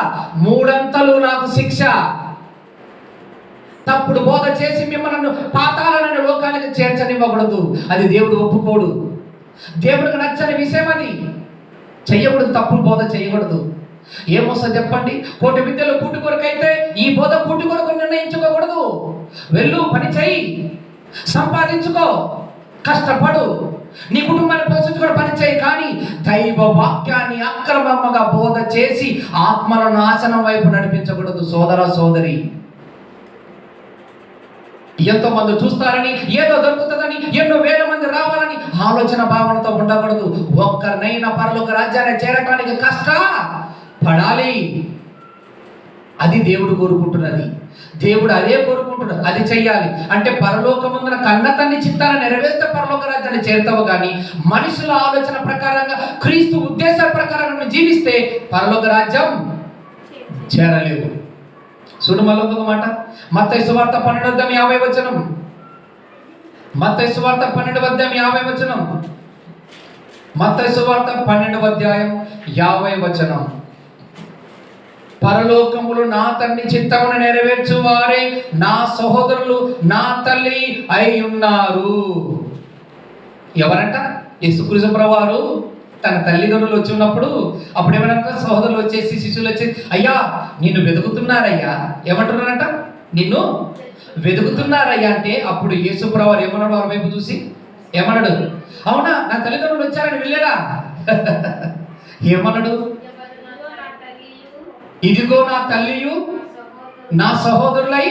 3 అంతలు నాకు శిక్ష. తప్పుడు బోధ చేసి మిమ్మల్ని పాతాళాన్ని లోకానికి చేర్చనివ్వకూడదు. అది దేవుడు ఒప్పుకోడు. దేవుడికి నచ్చని విషయం అది. చెయ్యకూడదు, తప్పుడు బోధ చేయకూడదు. ఏమొస్తా చెప్పండి? కోటి విద్యలు కూటి కొరకైతే ఈ బోధ కూటి కొరకు నిర్ణయించుకోకూడదు. వెళ్ళు, పని చెయ్యి, సంపాదించుకో, కష్టపడు, నీ కుటుంబాన్ని పోషించుకుని పని చేయి. కానీ దైవ వాక్యాన్ని అక్రమంగా బోధ చేసి ఆత్మల నాశనం వైపు నడిపించకూడదు. సోదర సోదరి, ఎంతో మంది చూస్తారని, ఏదో దొరుకుతుందని, ఎన్నో వేల మంది రావాలని ఆలోచన భావనతో ఉండకూడదు. ఒక్కరినైనా పరలోక రాజ్యాన్ని చేరటానికి కష్టపడాలి. అది దేవుడు కోరుకుంటున్నది. దేవుడు అదే కోరుకుంటున్నాడు, అది చెయ్యాలి. అంటే పరలోకమందున కన్న తండ్రి చిత్తాన్ని నెరవేర్స్తే పరలోక రాజ్యాన్ని చేరుతావు. కానీ మనుషుల ఆలోచన ప్రకారంగా, క్రీస్తు ఉద్దేశ ప్రకారంగా జీవిస్తే పరలోక రాజ్యం చేరలేవు. చూడు మరొక మాట, మత్తయి సువార్త 12:50. మత్తయి సువార్త 12:50. మత్తయి సువార్త 12:50. పరలోకములు నా తండ్రి చిత్తమును నెరవేర్చు వారే నా సహోదరులు, నా తల్లి అయి ఉన్నారు. ఎవరంట? యేసుక్రీస్తు ప్రభువారు తన తల్లిదండ్రులు వచ్చి ఉన్నప్పుడు అప్పుడు ఏమన్నా సహోదరులు వచ్చేసి, శిష్యులు వచ్చి, అయ్యా నిన్ను వెతుకుతున్నారయ్యా. ఏమంటున్నారంట? నిన్ను వెతుకుతున్నారయ్యా అంటే అప్పుడు యేసు ప్రభువారు ఏమన్నాడు? వారి వైపు చూసి ఏమన్నాడు? అవునా, నా తల్లిదండ్రులు వచ్చారని వెళ్ళాడా? ఏమన్నాడు? ఇదిగో నా తల్లియు నా సహోదరులై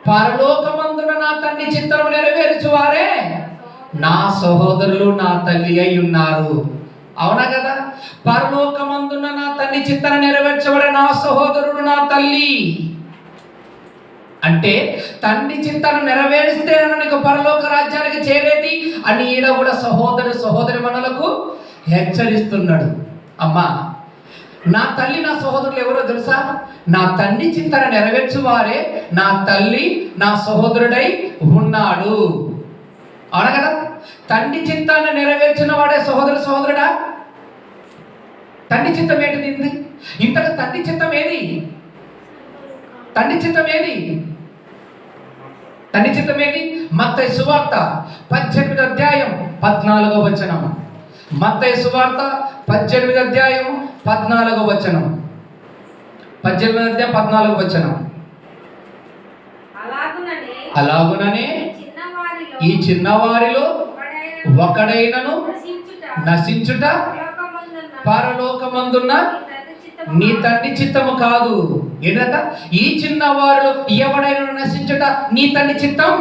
పరలోకమందున నా తండ్రి చిత్తము నెరవేర్చు వారే నా సహోదరులు, నా తల్లి అయి ఉన్నారు. అవునా కదా? పరలోకమందున నా తండ్రి చిత్తము నెరవేర్చబడే నా సహోదరుడు, నా తల్లి. అంటే తండ్రి చిత్తాన్ని నెరవేరిస్తే నీకు పరలోక రాజ్యానికి చేరేది అని ఈడ కూడా సహోదరు సహోదరి మనలకు హెచ్చరిస్తున్నాడు. అమ్మా, నా తల్లి నా సహోదరులు ఎవరో తెలుసా? నా తండ్రి చింతన నెరవేర్చు వారే నా తల్లి నా సహోదరుడై ఉన్నాడు. అవునా కదా? తండ్రి చింతాన్ని నెరవేర్చిన వాడే సహోదరుడా? తండ్రి చిత్తం ఏంటిది? ఇంతకు తండ్రి చిత్తం ఏది? తండ్రి చిత్తం ఏది? తండ్రి చిత్తం ఏది? మత్తయి సువార్త 18:14. మత్తయి సువార్త 18:14. 18:14. అలాగుననే ఈ చిన్నవారిలో ఒకడైనను నశించుట పరలోకమందున్న నీ తండ్రి చిత్తము కాదు. ఏంటంట? ఈ చిన్నవారిలో ఎవడైనా నశించుట నీ తండ్రి చిత్తం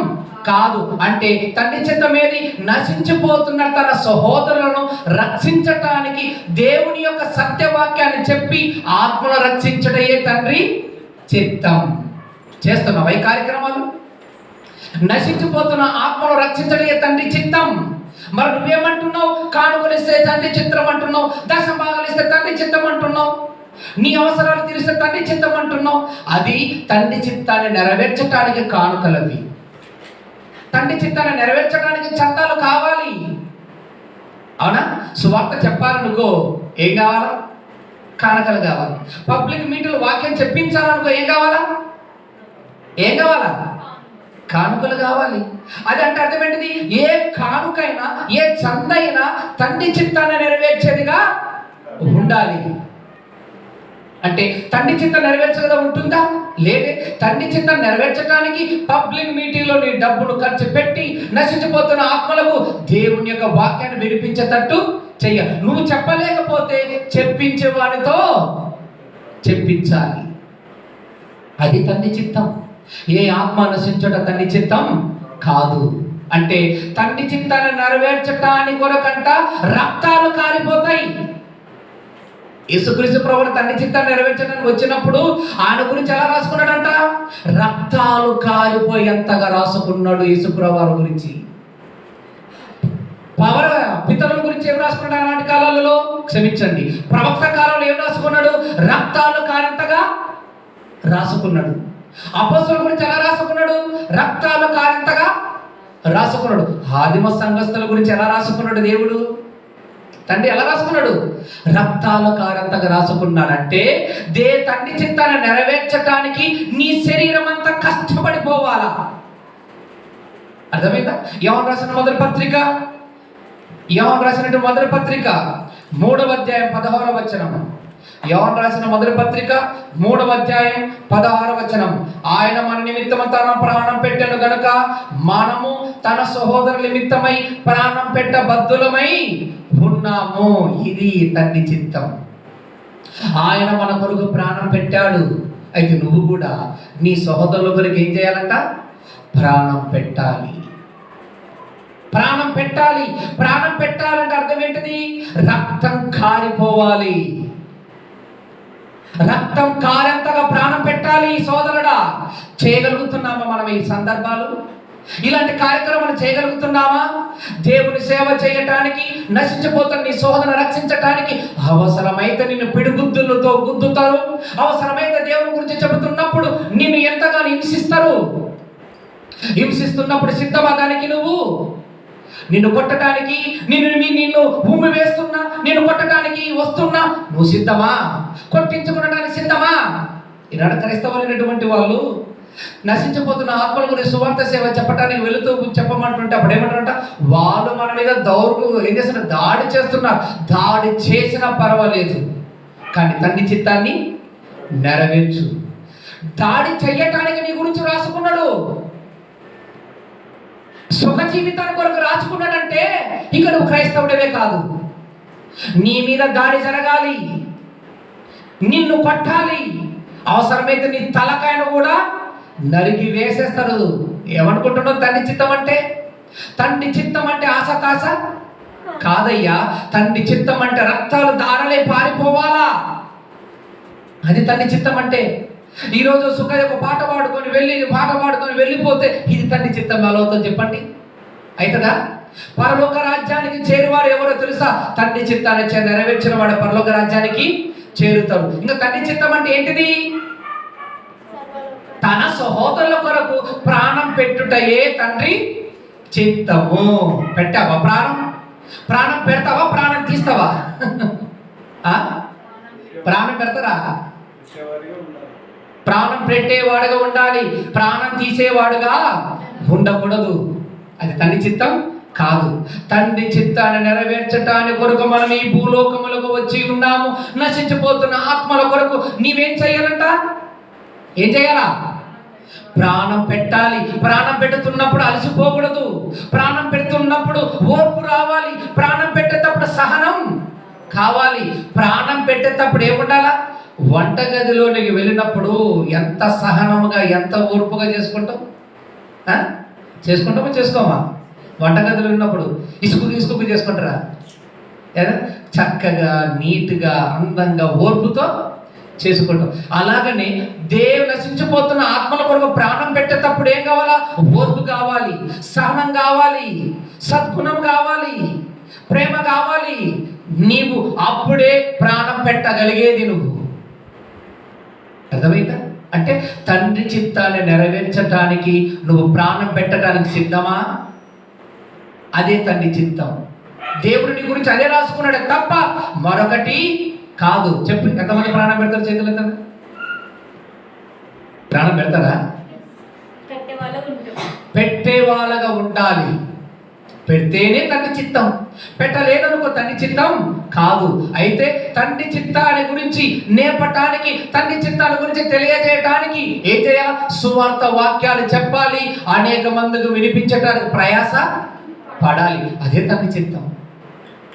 కాదు. అంటే తండ్రి చిత్తం ఏది? నశించిపోతున్న తన సహోదరులను రక్షించటానికి దేవుని యొక్క సత్యవాక్యాన్ని చెప్పి ఆత్మను రక్షించటయే తండ్రి చిత్తం. చేస్తున్నావా ఈ కార్యక్రమాలు? నశించిపోతున్న ఆత్మను రక్షించడమే తండ్రి చిత్తం. మరి నువ్వేమంటున్నావు? కానుకలిస్తే తండ్రి చిత్తం అంటున్నావు, దశభాగాలిస్తే తండ్రి చిత్తం అంటున్నావు, నీ అవసరాలు తీరిస్తే తండ్రి చిత్తం అంటున్నావు. అది తండ్రి చిత్తాన్ని నెరవేర్చడానికి కానుకలవి. తండ్రి చిత్తాన్ని నెరవేర్చడానికి చందాలు కావాలి. అవునా? సువార్త చెప్పాలనుకో ఏం కావాలా? కానుకలు కావాలి. పబ్లిక్ మీటింగ్ వాక్యం చెప్పించాలనుకో ఏం కావాలా? ఏం కావాలా? కానుకలు కావాలి. అది అంటే అర్థం ఏంటిది? ఏ కానుకైనా ఏ చందైనా తండ్రి చిత్తాన్ని నెరవేర్చేదిగా ఉండాలి. అంటే తండ్రి చిత్తం నెరవేర్చగా ఉంటుందా? లేదే. తండ్రి చిత్తం నెరవేర్చడానికి పబ్లిక్ మీటింగ్లో నీ డబ్బులు ఖర్చు పెట్టి నశించిపోతున్న ఆత్మలకు దేవుని యొక్క వాక్యాన్ని వినిపించేటట్టు చెయ్య. నువ్వు చెప్పలేకపోతే చెప్పించే వాడితో చెప్పించాలి. అది తండ్రి చిత్తం. ఏ ఆత్మ నశించుట తండ్రి చిత్తం కాదు. అంటే తండ్రి చిత్తాన్ని నెరవేర్చటానికి కొరకంట రక్తాలు కారిపోతాయి. యేసుక్రీస్తు ప్రభువు తండ్రి చిత్తాన్ని నెరవేర్చడానికి వచ్చినప్పుడు ఆయన గురించి ఎలా రాసుకున్నాడంట? రక్తాలు కారిపోయేంతగా రాసుకున్నాడు యేసుప్రభువు గురించి. పితరుల గురించి ఏం రాసుకున్నాడు అలాంటి కాలాలలో? క్షమించండి, ప్రవక్త కాలంలో ఏం రాసుకున్నాడు? రక్తాలు కారేంతగా రాసుకున్నాడు. అపోస్తలుల గురించి ఎలా రాసుకున్నాడు? రక్తాలు కారేంతగా రాసుకున్నాడు. ఆదిమ సంఘస్థుల గురించి ఎలా రాసుకున్నాడు దేవుడు? తండ్రి ఎలా రాసుకున్నాడు? రక్తాలు కారంతగా రాసుకున్నాడంటే తండ్రి చిత్తాన్ని నెరవేర్చడానికి నీ శరీరం అంతా కష్టపడిపోవాలా. అర్థమైందా? యోహాను రాసిన మొదటి పత్రిక, యోహాను రాసిన మొదటి పత్రిక 3వ అధ్యాయం 16వ వచనం. యోహాను రాసిన మొదటి పత్రిక 3వ అధ్యాయం 16వ వచనం. ఆయన మన నిమిత్తము తన ప్రాణం పెట్టెను గనుక మనము తన సహోదరుల నిమిత్తమై ప్రాణం పెట్టబద్దులమై ఉన్నాము. ఇది తండ్రి చిత్తం. ఆయన మన కొరకు ప్రాణం పెట్టాడు. అయితే నువ్వు కూడా నీ సహోదరుల కొరకు ఏం చేయాలంట? ప్రాణం పెట్టాలి. ప్రాణం పెట్టాలి. ప్రాణం పెట్టాలంటే అర్థం ఏంటిది? రక్తం కారిపోవాలి. రక్తం కారేంతగా ప్రాణం పెట్టాలి. సోదరుడా, చేయగలుగుతున్నామా మనం ఈ సందర్భాలు? ఇలాంటి కార్యక్రమాలు చేయగలుగుతున్నామా? దేవుని సేవ చేయటానికి, నశించిపోతున్న నీ సోదరుని రక్షించటానికి అవసరమైతే నిన్ను పిడిగుద్దులతో గుద్దుతారు. అవసరమైతే దేవుని గురించి చెబుతున్నప్పుడు నిన్ను ఎంతగానో హింసిస్తారు. హింసిస్తున్నప్పుడు సిద్ధమా దానికి? నువ్వు నిన్ను కొట్టడానికి, నిన్ను భూమి వేస్తున్నా, నిన్ను కొట్టడానికి వస్తున్నా నువ్వు సిద్ధమా? కొట్టించుకునడానికి సిద్ధమా? ఈనాడు క్రైస్తవులైనటువంటి వాళ్ళు నశించిపోతున్న ఆత్మల గురించి సువార్త సేవ చెప్పడానికి వెళుతూ చెప్పమంటుంటే అప్పుడు ఏమంటారంట? వాళ్ళు మన మీద ఏం చేస్తున్నారు? దాడి చేస్తున్నారు. దాడి చేసినా పర్వాలేదు, కానీ తండ్రి చిత్తాన్ని నెరవేర్చు. దాడి చెయ్యటానికి నీ గురించి రాసుకున్నాడు. సుఖ జీవితాన్ని కొరకు రాసుకున్నాడంటే ఇక నువ్వు క్రైస్తవుడవే కాదు. నీ మీద దాడి జరగాలి, నిన్ను కొట్టాలి, అవసరమైతే నీ తలకాయను కూడా నరికి వేసేస్తాడు. ఏమనుకుంటున్నావు? తండ్రి చిత్తం అంటే? తండ్రి చిత్తం అంటే ఆశతాశ కాదయ్యా. తండ్రి చిత్తం అంటే రక్తాలు దారలే పారిపోవాలా. అది తండ్రి చిత్తం అంటే. ఈరోజు ఒక పాట పాడుకొని వెళ్ళిపోతే ఇది తండ్రి చిత్తం ఎలా అవుతుందో చెప్పండి? అవుతుందా? పరలోక రాజ్యానికి చేరువారు ఎవరో తెలుసా? తండ్రి చిత్తాన్ని నెరవేర్చిన వాడు పరలోక రాజ్యానికి చేరుతారు. ఇంకా తండ్రి చిత్తం అంటే ఏంటిది? తన సహోదరుల కొరకు ప్రాణం పెట్టుటయే తండ్రి చిత్తము. పెట్టావా ప్రాణం? ప్రాణం పెడతావా? ప్రాణం తీస్తావా? ప్రాణం పెడతారా? ప్రాణం పెట్టేవాడుగా ఉండాలి, ప్రాణం తీసేవాడుగా ఉండకూడదు. అది తండ్రి చిత్తం కాదు. తండ్రి చిత్తాన్ని నెరవేర్చటానికి కొరకు మనం ఈ భూలోకములకు వచ్చి ఉన్నాము. నశించిపోతున్న ఆత్మల కొరకు నీవేం చేయాలంట? ఏం చేయాలా? ప్రాణం పెట్టాలి. ప్రాణం పెడుతున్నప్పుడు అలసిపోకూడదు. ప్రాణం పెడుతున్నప్పుడు ఓర్పు రావాలి. ప్రాణం పెట్టేటప్పుడు సహనం కావాలి. ప్రాణం పెట్టేటప్పుడు ఏముండాలా? వంటగదిలోనికి వెళ్ళినప్పుడు ఎంత సహనముగా ఎంత ఓర్పుగా చేసుకుంటామో చేసుకోమా? వంటగదిలో ఉన్నప్పుడు ఇసుకు చేసుకుంటారా? చక్కగా నీట్గా అందంగా ఓర్పుతో చేసుకుంటాం. అలాగనే దేవుడు నశించిపోతున్న ఆత్మల కొరకు ప్రాణం పెట్టేటప్పుడు ఏం కావాలా? ఓర్పు కావాలి, సహనం కావాలి, సద్గుణం కావాలి, ప్రేమ కావాలి. నీవు అప్పుడే ప్రాణం పెట్టగలిగేది. నువ్వు అర్థమైందా? అంటే తండ్రి చిత్తాన్ని నెరవేర్చటానికి నువ్వు ప్రాణం పెట్టడానికి సిద్ధమా? అదే తండ్రి చిత్తం. దేవుడు నీ గురించి అదే రాసుకున్నాడు తప్ప మరొకటి కాదు. చెప్పు, ఎంతమంది ప్రాణం పెడతారు? చేతులు ఎత్తండి. ప్రాణం పెడతారా? పెట్టే వాళ్ళగా ఉండాలి. పెడితేనే తండ్రి చిత్తం. పెట్టలేదనుకో తండ్రి చిత్తం కాదు. అయితే తండ్రి చిత్తాన్ని గురించి నేర్పటానికి, తండ్రి చిత్తాన్ని గురించి తెలియజేయటానికి ఏం చేయాలి? సువార్త వాక్యాలు చెప్పాలి. అనేక మందికి వినిపించడానికి ప్రయాస పడాలి. అదే తండ్రి చిత్తం.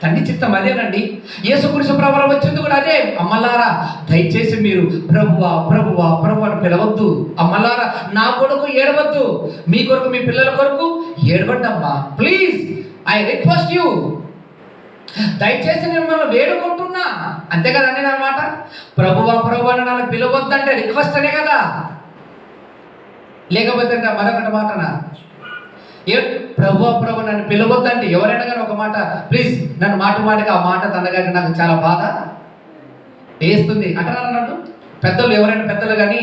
తండ్రి చిత్తం అదేనండి. యేసుక్రీస్తు ప్రభువు వచ్చింది కూడా అదే. అమ్మలారా, దయచేసి మీరు ప్రభువా ప్రభువా ప్రభు అని పిలవద్దు. అమ్మలారా, నా కొరకు ఏడవద్దు. మీ కొరకు, మీ పిల్లల కొరకు ఏడవండి అమ్మా, ప్లీజ్, ఐ రిక్వెస్ట్ యూ. దయచేసి నేను మిమ్మల్ని వేడుకుంటున్నా. అంతే కదండి నా మాట. ప్రభువా ప్రభు అని నన్ను పిలవద్దంటే రిక్వెస్ట్ అనే కదా. లేకపోతే మరొకటి మాటనా? ప్రభు నన్ను పిలవద్దంటే ఎవరైనా కానీ ఒక మాట, ప్లీజ్ నన్ను మాటికి ఆ మాట తనగానే నాకు చాలా బాధ వేస్తుంది అంటారు అన్నట్టు. పెద్దలు ఎవరైనా పెద్దలు కానీ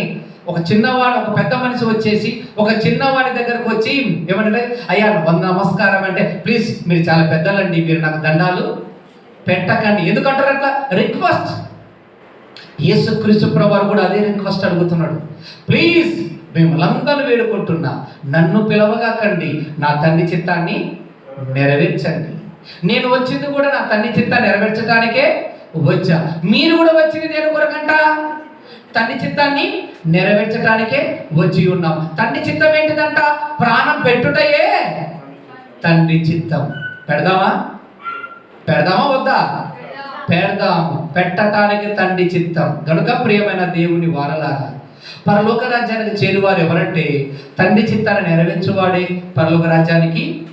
ఒక చిన్నవాడు, ఒక పెద్ద మనిషి వచ్చేసి ఒక చిన్నవాడి దగ్గరకు వచ్చి ఏమంటే, అయ్యా నమస్కారం అంటే, ప్లీజ్ మీరు చాలా పెద్దలండి, మీరు నాకు దండాలు పెట్టకండి. ఎందుకంటారు అట్లా? రిక్వెస్ట్. యేసుక్రీస్తు ప్రభువు కూడా అదే రిక్వెస్ట్ అడుగుతున్నాడు. ప్లీజ్ మిమ్మల్ని వేడుకుంటున్నా, నన్ను పిలవగాకండి, నా తండ్రి చిత్తాన్ని నెరవేర్చండి. నేను వచ్చింది కూడా నా తండ్రి చిత్తాన్ని నెరవేర్చడానికే వచ్చా. మీరు కూడా వచ్చింది దేని కొరకంట? తండ్రి చిత్తాన్ని నెరవేర్చడానికే వచ్చి ఉన్నాం. తండ్రి చిత్తం ఏంటిదంట? ప్రాణం పెట్టుటయే తండ్రి చిత్తం. పెడదామా వద్దా? పెడదాము. పెట్టడానికి తండ్రి చిత్తం. కనుక ప్రియమైన దేవుని వారలారా, పరలోక రాజ్యానికి చేరువారు ఎవరంటే తండ్రి చిత్తాన్ని నెరవేర్చువాడే పరలోక రాజ్యానికి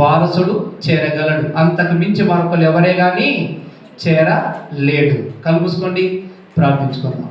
వారసుడు చేరగలడు. అంతకు మించి మరొకరు ఎవరే కానీ చేరలేడు. కళ్ళు మూసుకోండి, ప్రార్థించుకుందాం.